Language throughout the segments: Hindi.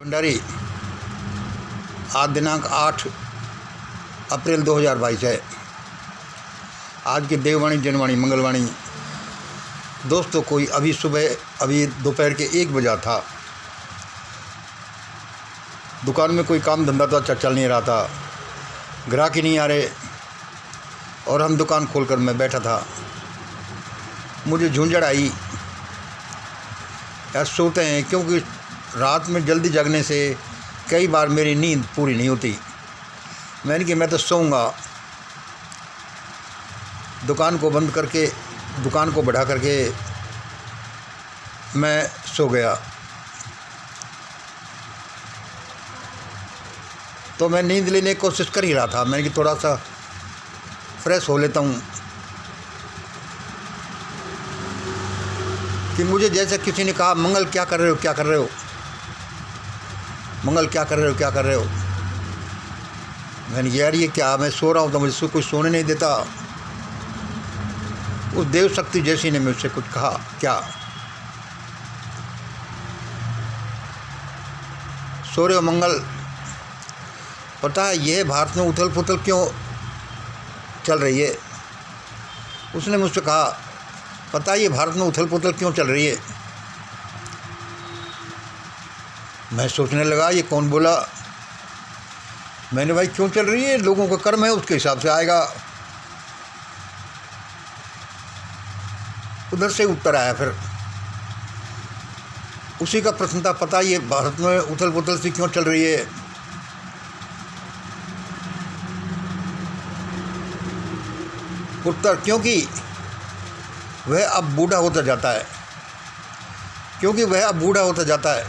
भंडारी आज दिनांक 8 अप्रैल 2022 है। आज की देववाणी, जनवाणी, मंगलवाणी दोस्तों, कोई अभी दोपहर के 1 बजा था। दुकान में कोई काम धंधा तो अच्छा चल नहीं रहा था, ग्राहक ही नहीं आ रहे और हम दुकान खोलकर मैं बैठा था। मुझे झुंझड़ आई। ऐसा सोते हैं क्योंकि रात में जल्दी जगने से कई बार मेरी नींद पूरी नहीं होती। मैंने कि मैं तो सोऊंगा। दुकान को बंद करके, दुकान को बढ़ा करके मैं सो गया। तो मैं नींद लेने की कोशिश कर ही रहा था। मैंने कि थोड़ा सा फ्रेश हो लेता हूँ कि मुझे जैसे किसी ने कहा, मंगल क्या कर रहे हो, क्या कर रहे हो, मंगल क्या कर रहे हो, क्या कर रहे हो। मैंने यार ये क्या, मैं सो रहा हूँ तो मुझे कुछ सोने नहीं देता। उस देव शक्ति जैसी ने मुझसे कुछ कहा, क्या सो रहे हो मंगल, पता है ये भारत में उथल पुथल क्यों चल रही है। उसने मुझसे कहा, पता है ये भारत में उथल पुथल क्यों चल रही है। मैं सोचने लगा ये कौन बोला। मैंने भाई क्यों चल रही है, लोगों का कर्म है उसके हिसाब से आएगा। उधर से उत्तर आया फिर उसी का प्रश्न था, पता ये भारत में उथल पुथल सी क्यों चल रही है। उत्तर, क्योंकि वह अब बूढ़ा होता जाता है। क्योंकि वह अब बूढ़ा होता जाता है,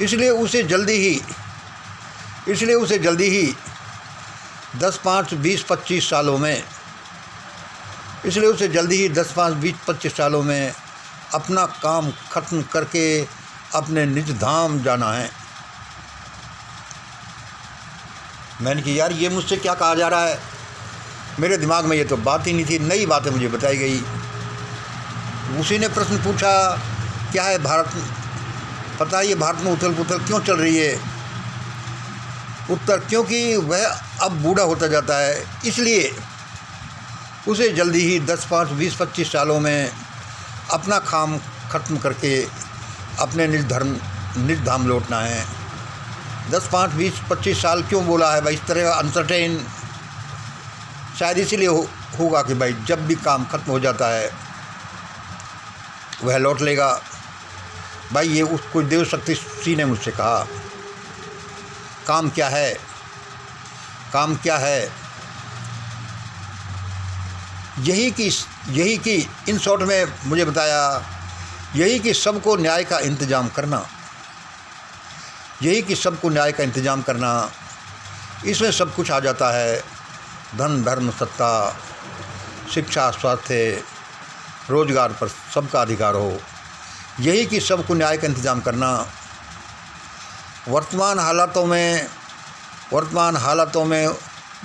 इसलिए उसे जल्दी ही 10, 5, 20, 25 सालों में, इसलिए उसे जल्दी ही 10, 5, 20, 25 सालों में अपना काम खत्म करके अपने निज धाम जाना है। मैंने कहा यार ये मुझसे क्या कहा जा रहा है। मेरे दिमाग में ये तो बात ही नहीं थी, नई बातें मुझे बताई गई। उसी ने प्रश्न पूछा, क्या है भारत, पता है ये भारत में उथल पुथल क्यों चल रही है। उत्तर, क्योंकि वह अब बूढ़ा होता जाता है, इसलिए उसे जल्दी ही 10, 5, 20, 25 सालों में अपना काम खत्म करके अपने निज धाम लौटना है। 10, 5, 20, 25 साल क्यों बोला है भाई, इस तरह का अनसर्टेन शायद इसीलिए होगा कि भाई जब भी काम खत्म हो जाता है वह लौट लेगा। भाई ये कोई देव शक्ति ने मुझसे कहा, काम क्या है, काम क्या है। यही कि इन शॉर्ट में मुझे बताया, यही कि सबको न्याय का इंतज़ाम करना, यही कि सबको न्याय का इंतज़ाम करना। इसमें सब कुछ आ जाता है, धन, धर्म, सत्ता, शिक्षा, स्वास्थ्य, रोजगार पर सबका अधिकार हो। यही कि सबको न्याय का इंतज़ाम करना। वर्तमान हालातों में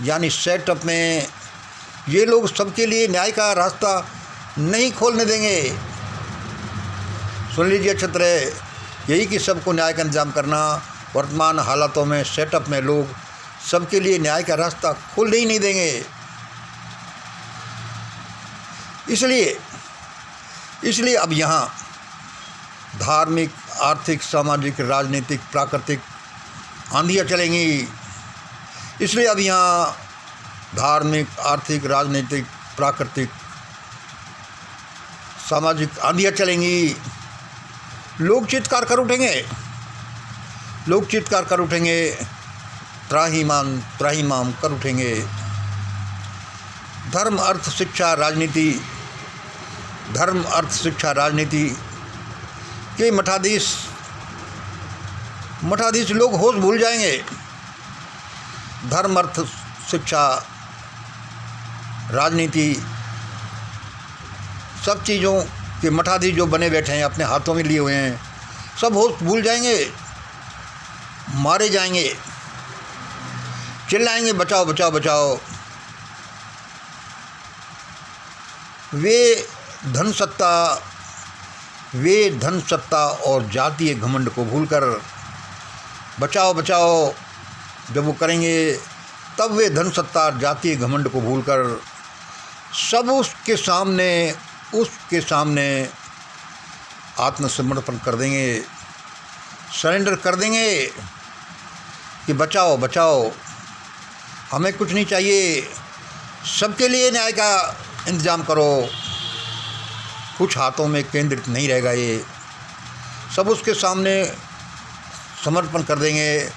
यानी सेटअप में ये लोग सबके लिए न्याय का रास्ता नहीं खोलने देंगे। सुन लीजिए अच्छी तरह, यही कि सबको न्याय का इंतज़ाम करना। वर्तमान हालातों में सेटअप में लोग सबके लिए न्याय का रास्ता खोलने ही नहीं देंगे। इसलिए अब यहाँ धार्मिक, आर्थिक, सामाजिक, राजनीतिक, प्राकृतिक आंधियाँ चलेंगी। इसलिए अब यहाँ धार्मिक, आर्थिक, राजनीतिक, प्राकृतिक, सामाजिक आंधियाँ चलेंगी। लोग चित्कार कर उठेंगे, त्राहिमाम कर उठेंगे। धर्म, अर्थ, शिक्षा, राजनीति के मठाधीश लोग होश भूल जाएंगे। धर्म, अर्थ, शिक्षा, राजनीति, सब चीज़ों के मठाधीश जो बने बैठे हैं, अपने हाथों में लिए हुए हैं, सब होश भूल जाएंगे, मारे जाएंगे, चिल्लाएंगे बचाओ बचाओ बचाओ। वे धन सत्ता और जातीय घमंड को भूलकर बचाओ बचाओ जब वो करेंगे, तब वे धन सत्ता जातीय घमंड को भूलकर सब उसके सामने आत्मसमर्पण कर देंगे, सरेंडर कर देंगे कि बचाओ बचाओ, हमें कुछ नहीं चाहिए, सबके लिए न्याय का इंतज़ाम करो, कुछ हाथों में केंद्रित नहीं रहेगा, ये सब उसके सामने समर्पण कर देंगे।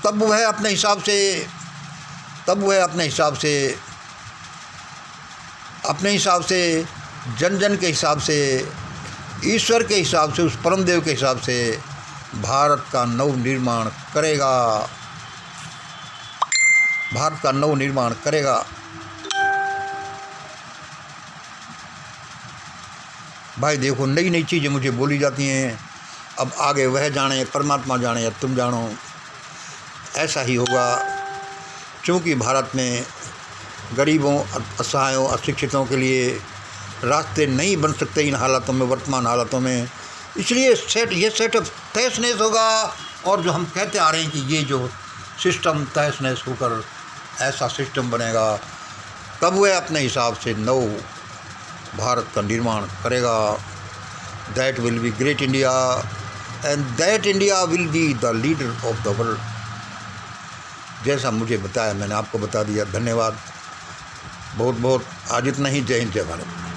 तब वह अपने हिसाब से जन जन के हिसाब से, ईश्वर के हिसाब से, उस परमदेव के हिसाब से भारत का नव निर्माण करेगा। भाई देखो, नई नई चीज़ें मुझे बोली जाती हैं, अब आगे वह जाने, परमात्मा जाने या तुम जानो, ऐसा ही होगा। क्योंकि भारत में गरीबों, असहायों, अशिक्षितों के लिए रास्ते नहीं बन सकते इन हालातों में, वर्तमान हालातों में। इसलिए ये सेटअप तहस नहस होगा। और जो हम कहते आ रहे हैं कि ये जो सिस्टम तहस नहस होकर ऐसा सिस्टम बनेगा, तब वह अपने हिसाब से नव भारत का निर्माण करेगा। That will be great India and that India will be the leader of the world. जैसा मुझे बताया मैंने आपको बता दिया। धन्यवाद बहुत बहुत। आज इतना ही। जय हिंद, जय भारत।